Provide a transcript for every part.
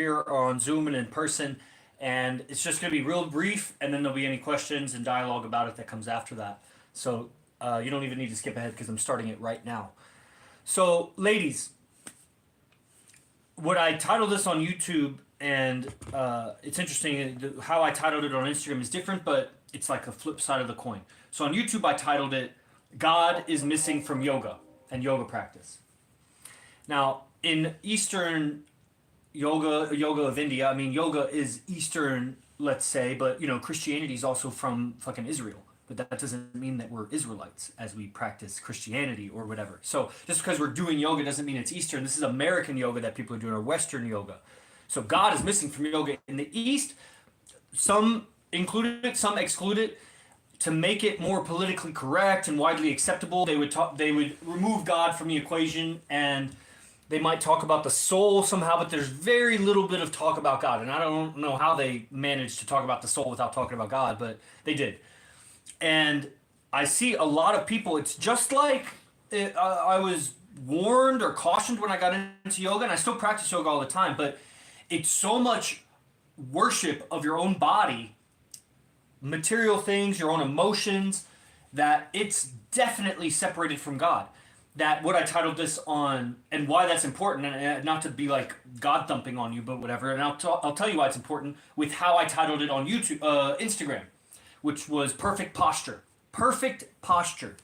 here on Zoom and in person. And it's just going to be real brief, and then there'll be any questions and dialogue about it that comes after that. So you don't even need to skip ahead because I'm starting it right now. So, ladies, what I titled this on YouTube, and it's interesting, how I titled it on Instagram is different, but it's like a flip side of the coin. So on YouTube, I titled it, God is Missing from Yoga and Yoga Practice. Now, in Eastern yoga of India, I mean, yoga is Eastern, let's say, but, Christianity is also from fucking Israel. But that doesn't mean that we're Israelites as we practice Christianity or whatever. So just because we're doing yoga doesn't mean it's Eastern. This is American yoga that people are doing, or Western yoga. So God is missing from yoga in the East. Some included it, some excluded it. To make it more politically correct and widely acceptable, they would remove God from the equation, and they might talk about the soul somehow, but there's very little bit of talk about God. And I don't know how they managed to talk about the soul without talking about God, but they did. And I see a lot of people, it's just like I was warned or cautioned when I got into yoga, and I still practice yoga all the time, but it's so much worship of your own body, material things, your own emotions, that it's definitely separated from God. That what I titled this on, and why that's important, and not to be like God thumping on you, but whatever. And I'll tell you why it's important with how I titled it on YouTube, Instagram, which was perfect posture. Perfect posture.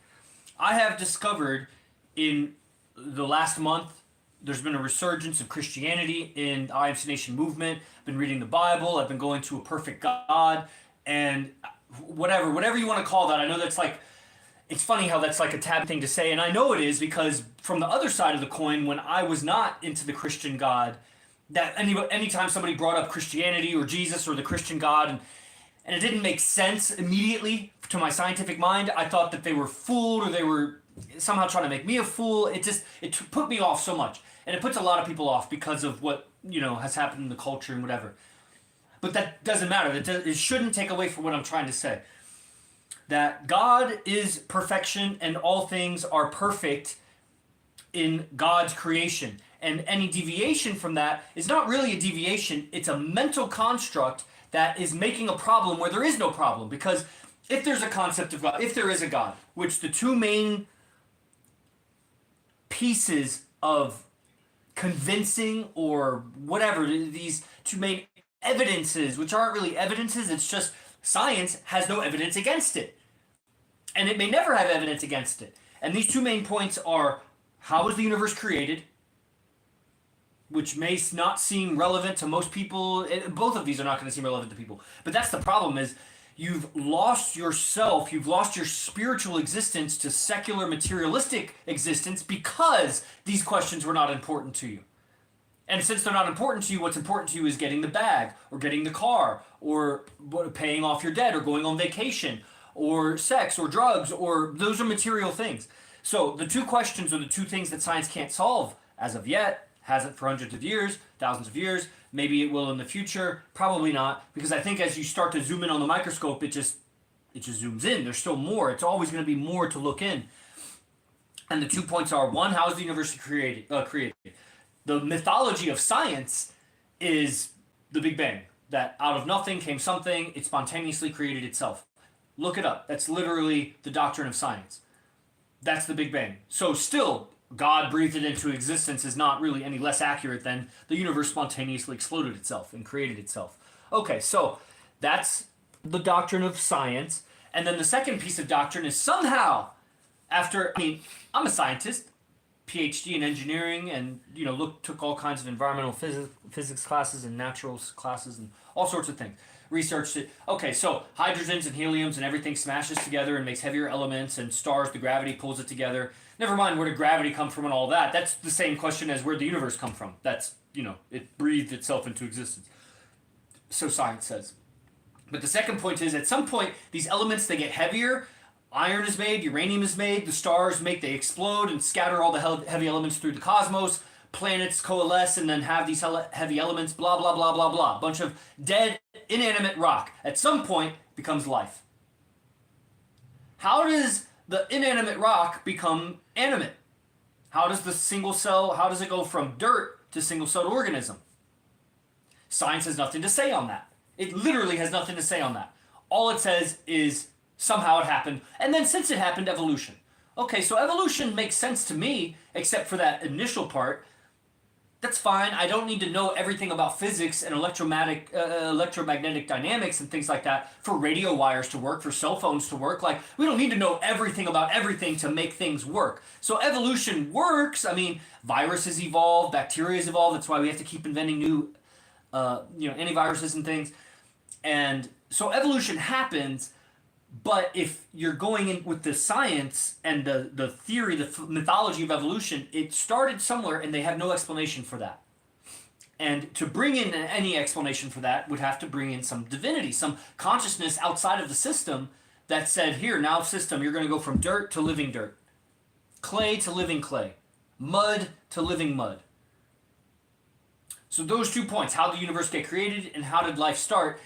I have discovered in the last month, there's been a resurgence of Christianity in the IMC Nation movement. I've been reading the Bible. I've been going to a perfect God. And whatever you want to call that, I know that's like, it's funny how that's like a taboo thing to say, and I know it is, because from the other side of the coin, when I was not into the Christian God, that anytime somebody brought up Christianity or Jesus or the Christian God, and it didn't make sense immediately to my scientific mind, I thought that they were fooled, or they were somehow trying to make me a fool. It put me off so much, and it puts a lot of people off because of what has happened in the culture and whatever. But that doesn't matter. It shouldn't take away from what I'm trying to say. That God is perfection, and all things are perfect in God's creation. And any deviation from that is not really a deviation. It's a mental construct that is making a problem where there is no problem. Because if there's a concept of God, if there is a God, which the two main pieces of convincing or whatever, these two main evidences, which aren't really evidences, it's just science has no evidence against it. And it may never have evidence against it. And these two main points are, how was the universe created? Which may not seem relevant to most people. Both of these are not going to seem relevant to people. But that's the problem, is you've lost yourself, you've lost your spiritual existence to secular materialistic existence because these questions were not important to you. And since they're not important to you, what's important to you is getting the bag, or getting the car, or paying off your debt, or going on vacation, or sex, or drugs, or those are material things. So the two questions are the two things that science can't solve as of yet. Hasn't for hundreds of years, thousands of years. Maybe it will in the future. Probably not, because I think as you start to zoom in on the microscope, it just zooms in. There's still more. It's always going to be more to look in. And the 2 points are, one, how is the universe created? The mythology of science is the Big Bang. That out of nothing came something, it spontaneously created itself. Look it up. That's literally the doctrine of science. That's the Big Bang. So still, God breathed it into existence is not really any less accurate than the universe spontaneously exploded itself and created itself. Okay, so that's the doctrine of science. And then the second piece of doctrine is somehow, I'm a scientist, PhD in engineering, and took all kinds of environmental physics classes and natural classes and all sorts of things. Researched it. Okay, so hydrogens and heliums and everything smashes together and makes heavier elements, and stars, the gravity pulls it together. Never mind where did gravity come from and all that. That's the same question as where the universe come from. That's, it breathed itself into existence. So science says. But the second point is, at some point, these elements, they get heavier. Iron is made, uranium is made, the stars they explode and scatter all the heavy elements through the cosmos. Planets coalesce and then have these heavy elements, blah, blah, blah, blah, blah. A bunch of dead, inanimate rock. At some point, becomes life. How does the inanimate rock become animate? How does the single cell, how does it go from dirt to single-celled organism? Science has nothing to say on that. It literally has nothing to say on that. All it says is somehow it happened, and then since it happened, evolution. Okay, so evolution makes sense to me, except for that initial part. That's fine. I don't need to know everything about physics and electromagnetic dynamics and things like that for radio wires to work, for cell phones to work. Like, we don't need to know everything about everything to make things work. So evolution works. I mean, viruses evolve, bacteria evolve. That's why we have to keep inventing new, antiviruses and things. And so evolution happens. But if you're going in with the science and the theory, the mythology of evolution, it started somewhere and they have no explanation for that. And to bring in any explanation for that would have to bring in some divinity, some consciousness outside of the system that said, here, now system, you're going to go from dirt to living dirt, clay to living clay, mud to living mud. So those 2 points, how did the universe get created and how did life start,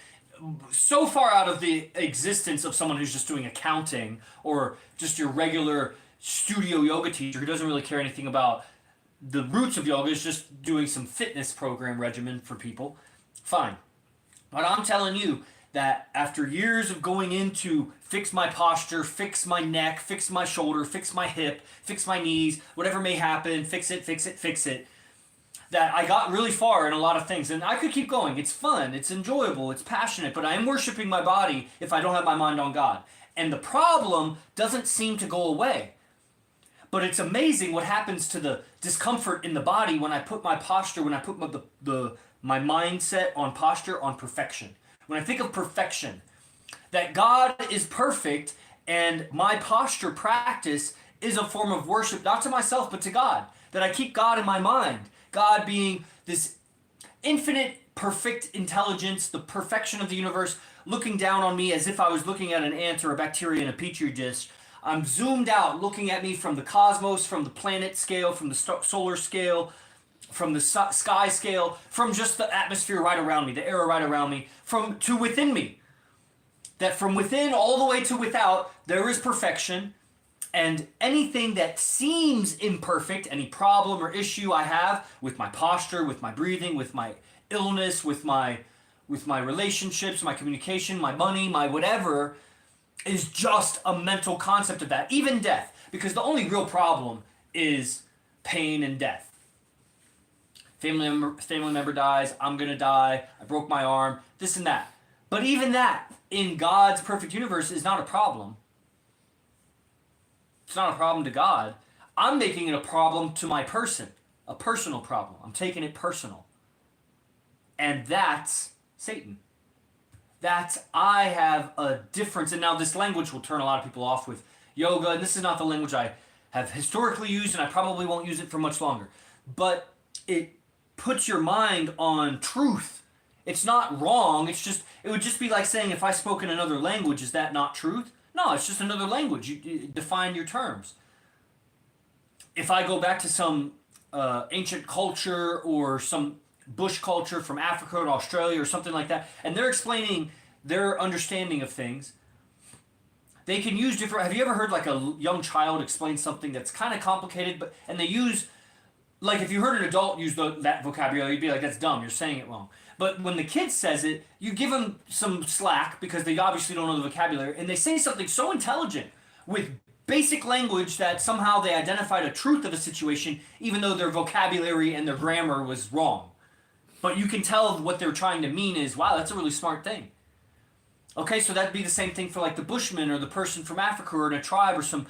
so far out of the existence of someone who's just doing accounting or just your regular studio yoga teacher who doesn't really care anything about the roots of yoga, is just doing some fitness program regimen for people, fine. But I'm telling you that after years of going into fix my posture, fix my neck, fix my shoulder, fix my hip, fix my knees, whatever may happen, fix it, that I got really far in a lot of things. And I could keep going. It's fun. It's enjoyable. It's passionate. But I am worshiping my body if I don't have my mind on God. And the problem doesn't seem to go away. But it's amazing what happens to the discomfort in the body when I put my posture, when I put my mindset on posture, on perfection. When I think of perfection, that God is perfect and my posture practice is a form of worship, not to myself, but to God. That I keep God in my mind. God being this infinite, perfect intelligence, the perfection of the universe, looking down on me as if I was looking at an ant or a bacteria in a petri dish. I'm zoomed out, looking at me from the cosmos, from the planet scale, from the solar scale, from the sky scale, from just the atmosphere right around me, the air right around me, to within me. That from within all the way to without, there is perfection. And anything that seems imperfect, any problem or issue I have with my posture, with my breathing, with my illness, with my relationships, my communication, my money, my whatever, is just a mental concept of that. Even death. Because the only real problem is pain and death. Family member dies, I'm going to die, I broke my arm, this and that. But even that, in God's perfect universe, is not a problem. It's not a problem to God. I'm making it a problem to my person, a personal problem. I'm taking it personal. And that's Satan. I have a difference. And now this language will turn a lot of people off with yoga, and this is not the language I have historically used, and I probably won't use it for much longer. But it puts your mind on truth. It's not wrong. It would just be like saying, if I spoke in another language, is that not truth? No, it's just another language. You define your terms. If I go back to some ancient culture or some bush culture from Africa or Australia or something like that, and they're explaining their understanding of things, they can use different... Have you ever heard like a young child explain something that's kind of complicated, and they use... Like if you heard an adult use that vocabulary, you'd be like, that's dumb, you're saying it wrong. But when the kid says it, you give them some slack because they obviously don't know the vocabulary, and they say something so intelligent with basic language that somehow they identified a truth of a situation even though their vocabulary and their grammar was wrong. But you can tell what they're trying to mean is, wow, that's a really smart thing. Okay, so that'd be the same thing for like the Bushman or the person from Africa or in a tribe or some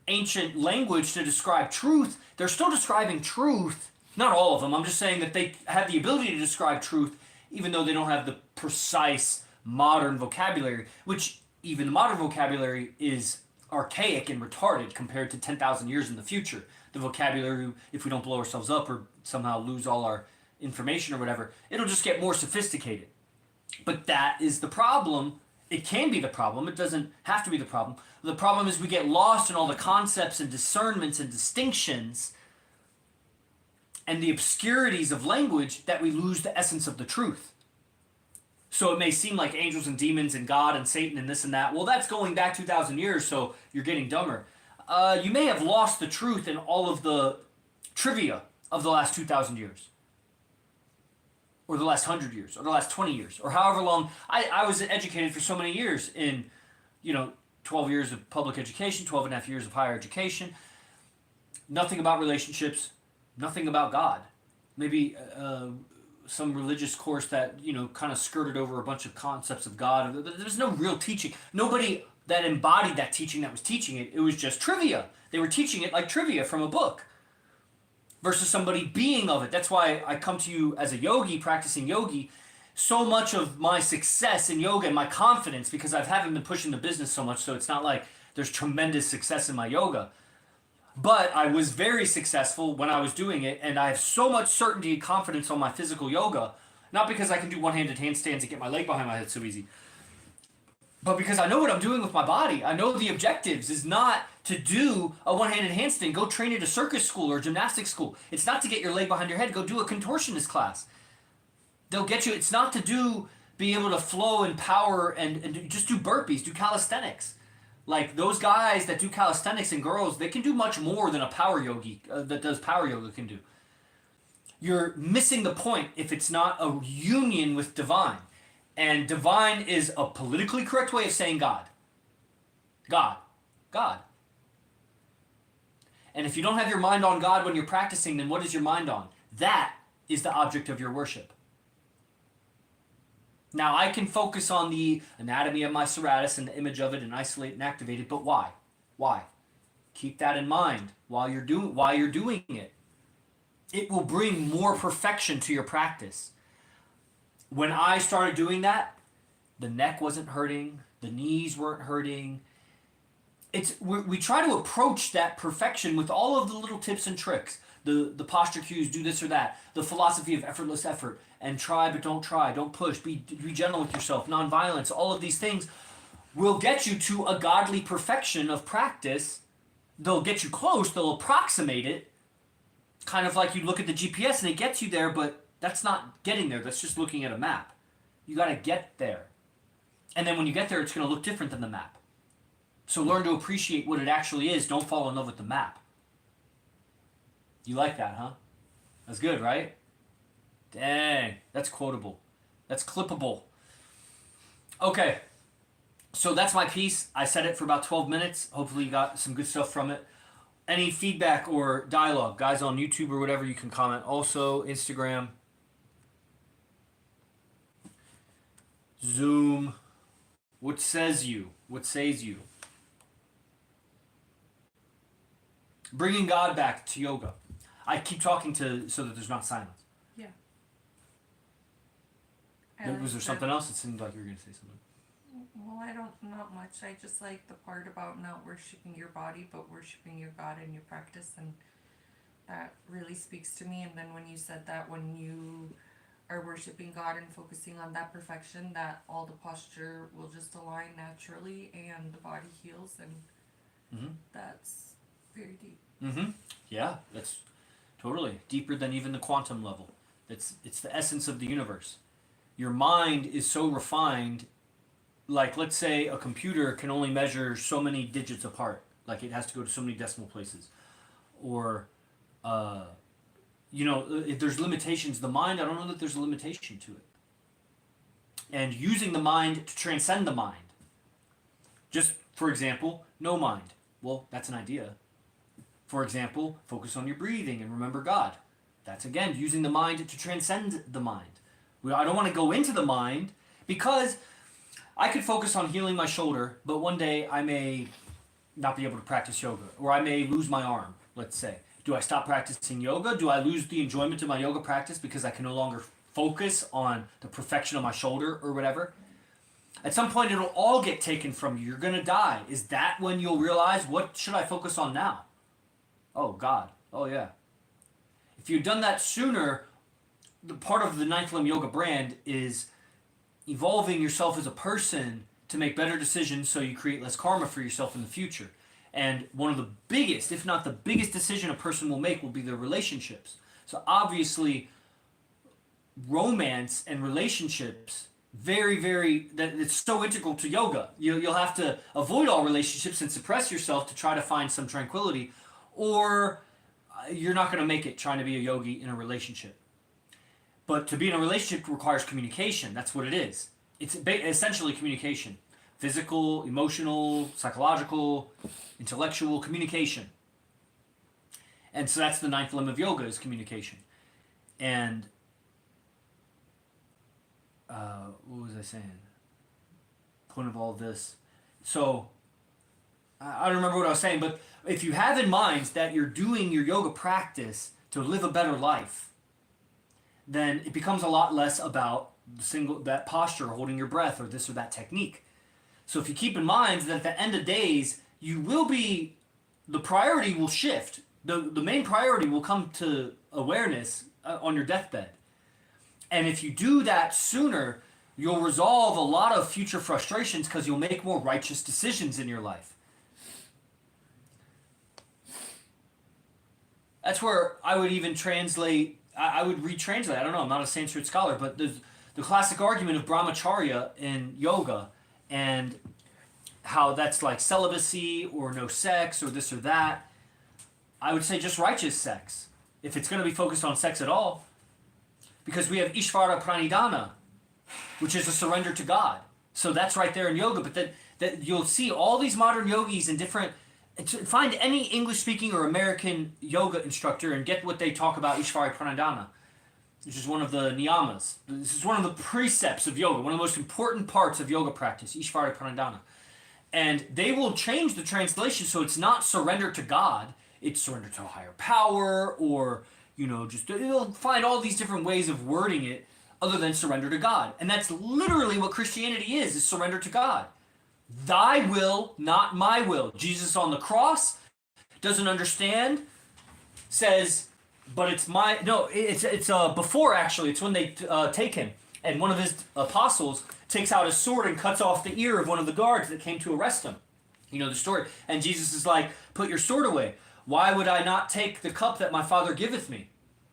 ancient language to describe truth. They're still describing truth. Not all of them. I'm just saying that they have the ability to describe truth even though they don't have the precise modern vocabulary, which even the modern vocabulary is archaic and retarded compared to 10,000 years in the future. The vocabulary, if we don't blow ourselves up or somehow lose all our information or whatever, it'll just get more sophisticated. But that is the problem. It can be the problem. It doesn't have to be the problem. The problem is we get lost in all the concepts and discernments and distinctions and the obscurities of language that we lose the essence of the truth. So it may seem like angels and demons and God and Satan and this and that. Well, that's going back 2,000 years, so you're getting dumber. You may have lost the truth in all of the trivia of the last 2,000 years. or the last 100 years, or the last 20 years, or however long. I was educated for so many years in, 12 years of public education, 12 and a half years of higher education. Nothing about relationships, nothing about God. Maybe some religious course that, kind of skirted over a bunch of concepts of God. There was no real teaching. Nobody that embodied that teaching that was teaching it. It was just trivia. They were teaching it like trivia from a book versus somebody being of it. That's why I come to you as a yogi, practicing yogi. So much of my success in yoga and my confidence, because I haven't been pushing the business so much, so it's not like there's tremendous success in my yoga. But I was very successful when I was doing it, and I have so much certainty and confidence on my physical yoga, not because I can do one-handed handstands and get my leg behind my head so easy, but because I know what I'm doing with my body. I know the objectives is not to do a one-handed handstand. Go train at a circus school or gymnastics school. It's not to get your leg behind your head. Go do a contortionist class. They'll get you. It's not to be able to flow and power and just do burpees, do calisthenics. Like those guys that do calisthenics and girls, they can do much more than a power yogi that does power yoga can do. You're missing the point if it's not a union with divine. And divine is a politically correct way of saying God. God. God. And if you don't have your mind on God when you're practicing, then what is your mind on? That is the object of your worship. Now, I can focus on the anatomy of my serratus and the image of it and isolate and activate it, but why? Why? Keep that in mind while you're doing it. It will bring more perfection to your practice. When I started doing that, the neck wasn't hurting, the knees weren't hurting. We try to approach that perfection with all of the little tips and tricks. The posture cues, do this or that. The philosophy of effortless effort. And try but don't try. Don't push. Be gentle with yourself. Nonviolence. All of these things will get you to a godly perfection of practice. They'll get you close. They'll approximate it. Kind of like you look at the GPS and it gets you there, but that's not getting there. That's just looking at a map. You got to get there. And then when you get there, it's going to look different than the map. So learn to appreciate what it actually is. Don't fall in love with the map. You like that, huh? That's good, right? Dang, that's quotable. That's clippable. Okay, so that's my piece. I said it for about 12 minutes. Hopefully you got some good stuff from it. Any feedback or dialogue, guys on YouTube or whatever, you can comment. Also, Instagram, Zoom. What says you? What says you? Bringing God back to yoga. I keep talking so that there's not silence. Yeah. Was there something else? It seemed like you were going to say something. Well, not much. I just like the part about not worshiping your body, but worshiping your God in your practice, and that really speaks to me. And then when you said that when you are worshiping God and focusing on that perfection, that all the posture will just align naturally and the body heals, and that's very deep. Yeah, that's totally deeper than even the quantum level. It's the essence of the universe. Your mind is so refined. Like, let's say a computer can only measure so many digits apart. Like, it has to go to so many decimal places. Or, if there's limitations. The mind, I don't know that there's a limitation to it. And using the mind to transcend the mind. Just, for example, no mind. Well, that's an idea. For example, focus on your breathing and remember God. That's, again, using the mind to transcend the mind. I don't want to go into the mind because I could focus on healing my shoulder, but one day I may not be able to practice yoga, or I may lose my arm, let's say. Do I stop practicing yoga? Do I lose the enjoyment of my yoga practice because I can no longer focus on the perfection of my shoulder or whatever? At some point, it'll all get taken from you. You're going to die. Is that when you'll realize, what should I focus on now? Oh, God. Oh, yeah. If you'd done that sooner, the part of the Ninth Limb Yoga brand is evolving yourself as a person to make better decisions so you create less karma for yourself in the future. And one of the biggest, if not the biggest decision a person will make will be their relationships. So obviously, romance and relationships, it's so integral to yoga. You'll have to avoid all relationships and suppress yourself to try to find some tranquility, or you're not going to make it trying to be a yogi in a relationship. But to be in a relationship requires communication. That's what it is. It's essentially communication: physical, emotional, psychological, intellectual communication. And so that's the ninth limb of yoga, is communication. And what was I saying? Point of all this. So I don't remember what I was saying, but if you have in mind that you're doing your yoga practice to live a better life, then it becomes a lot less about that posture, holding your breath, or this or that technique. So if you keep in mind that at the end of days, the priority will shift. The main priority will come to awareness on your deathbed. And if you do that sooner, you'll resolve a lot of future frustrations because you'll make more righteous decisions in your life. That's where I would even translate, I would retranslate, I don't know, I'm not a Sanskrit scholar, but there's the classic argument of brahmacharya in yoga and how that's like celibacy or no sex or this or that. I would say just righteous sex, if it's going to be focused on sex at all. Because we have Ishvara Pranidhana, which is a surrender to God. So that's right there in yoga. But that you'll see all these modern yogis in different... Find any English-speaking or American yoga instructor and get what they talk about Ishvara Pranidhana, which is one of the niyamas. This is one of the precepts of yoga, one of the most important parts of yoga practice, Ishvara Pranidhana. And they will change the translation so it's not surrender to God, it's surrender to a higher power, or, they'll find all these different ways of wording it other than surrender to God. And that's literally what Christianity is surrender to God. Thy will, not my will. Jesus on the cross doesn't understand, says, but it's my... No, it's before, actually. It's when they take him. And one of his apostles takes out his sword and cuts off the ear of one of the guards that came to arrest him. You know the story. And Jesus is like, put your sword away. Why would I not take the cup that my Father giveth me?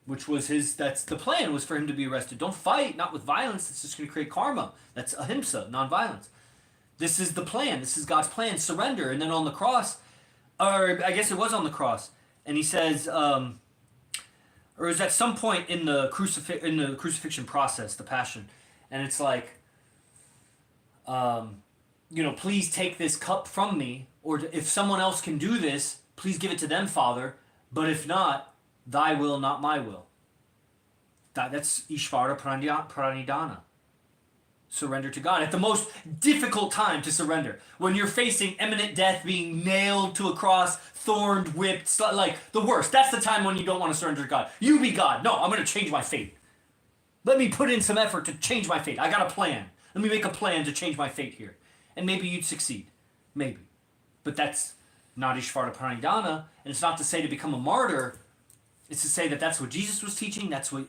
Which was that's the plan, was for him to be arrested. Don't fight, not with violence. It's just going to create karma. That's ahimsa, non-violence. This is the plan. This is God's plan. Surrender. And then on the cross, or I guess it was on the cross, and he says, or it was at some point in the crucifixion process, the passion, and it's like, please take this cup from me, or if someone else can do this, please give it to them, Father. But if not, thy will, not my will. That's Ishvara Pranidhana. Surrender to God at the most difficult time to surrender, when you're facing imminent death, being nailed to a cross, thorned, whipped, like the worst. That's the time when you don't want to surrender to God. You be God. No, I'm going to change my fate. Let me put in some effort to change my fate. I got a plan. Let me make a plan to change my fate here. And maybe you'd succeed. Maybe. But that's not Ishvara Pranidhana, and it's not to say to become a martyr. It's to say that that's what Jesus was teaching. That's what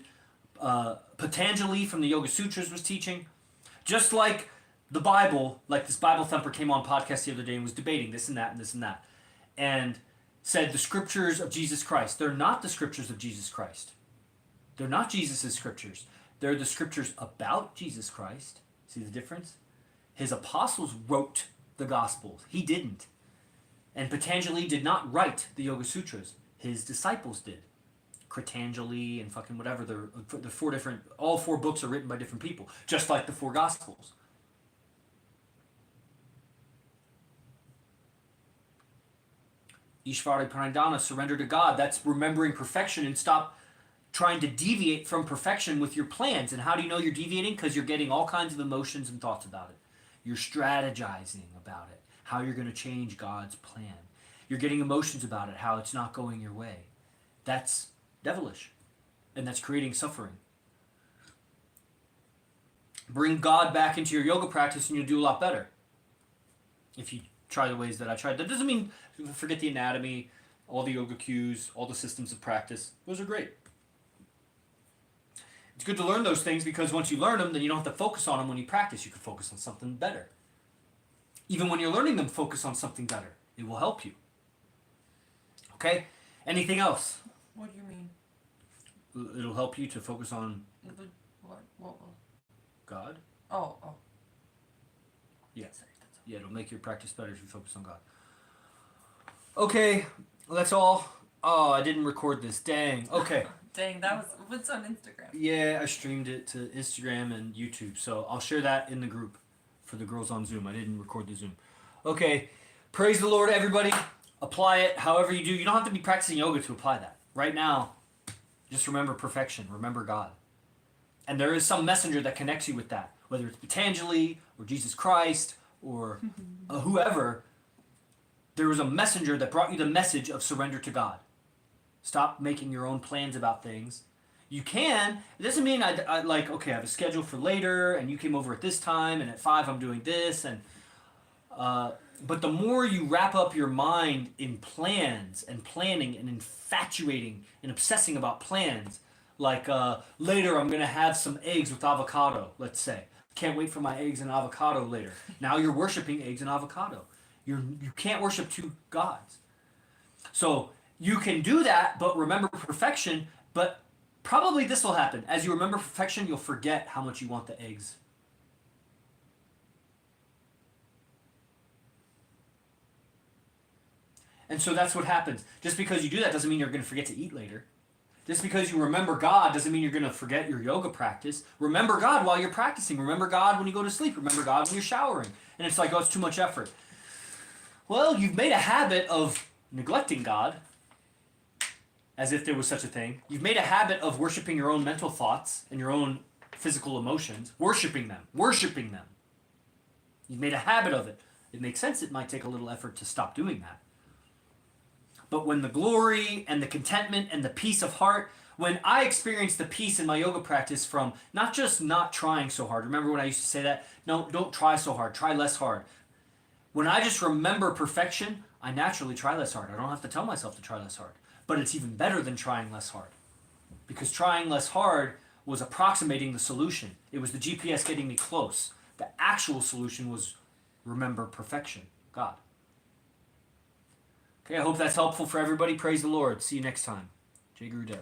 Patanjali from the Yoga Sutras was teaching. Just like the Bible, like this Bible Thumper came on podcast the other day and was debating this and that and this and that, and said the scriptures of Jesus Christ. They're not the scriptures of Jesus Christ. They're not Jesus' scriptures. They're the scriptures about Jesus Christ. See the difference? His apostles wrote the Gospels. He didn't. And Patanjali did not write the Yoga Sutras. His disciples did. Kritanjali and fucking whatever. The four different... All four books are written by different people. Just like the four Gospels. Ishvara Pranidhana, surrender to God. That's remembering perfection and stop trying to deviate from perfection with your plans. And how do you know you're deviating? Because you're getting all kinds of emotions and thoughts about it. You're strategizing about it. How you're going to change God's plan. You're getting emotions about it. How it's not going your way. That's devilish. And that's creating suffering. Bring God back into your yoga practice and you'll do a lot better. If you try the ways that I tried. That doesn't mean forget the anatomy, all the yoga cues, all the systems of practice. Those are great. It's good to learn those things because once you learn them, then you don't have to focus on them when you practice. You can focus on something better. Even when you're learning them, focus on something better. It will help you. Okay? Anything else? What do you mean? It'll help you to focus on What will? God. Oh. Yeah. Yeah, it'll make your practice better if you focus on God. Okay, well, that's all. Oh, I didn't record this. Dang. Okay. Dang, that was what's on Instagram. Yeah, I streamed it to Instagram and YouTube, so I'll share that in the group for the girls on Zoom. I didn't record the Zoom. Okay, praise the Lord, everybody. Apply it however you do. You don't have to be practicing yoga to apply that. Right now, just remember perfection. Remember God. And there is some messenger that connects you with that, whether it's Patanjali or Jesus Christ or whoever. There was a messenger that brought you the message of surrender to God. Stop making your own plans about things. You can. It doesn't mean I like, okay, I have a schedule for later, and you came over at this time, and at 5 I'm doing this. But the more you wrap up your mind in plans and planning and infatuating and obsessing about plans, like later I'm going to have some eggs with avocado, let's say. Can't wait for my eggs and avocado later. Now you're worshiping eggs and avocado. You can't worship two gods. So you can do that, but remember perfection. But probably this will happen. As you remember perfection, you'll forget how much you want the eggs. And so that's what happens. Just because you do that doesn't mean you're going to forget to eat later. Just because you remember God doesn't mean you're going to forget your yoga practice. Remember God while you're practicing. Remember God when you go to sleep. Remember God when you're showering. And it's like, oh, it's too much effort. Well, you've made a habit of neglecting God, as if there was such a thing. You've made a habit of worshiping your own mental thoughts and your own physical emotions. Worshiping them. Worshiping them. You've made a habit of it. It makes sense it might take a little effort to stop doing that. But when the glory and the contentment and the peace of heart, when I experience the peace in my yoga practice from not just not trying so hard. Remember when I used to say that? No, don't try so hard. Try less hard. When I just remember perfection, I naturally try less hard. I don't have to tell myself to try less hard. But it's even better than trying less hard. Because trying less hard was approximating the solution. It was the GPS getting me close. The actual solution was remember perfection, God. Okay, I hope that's helpful for everybody. Praise the Lord. See you next time. Jai Gurudev.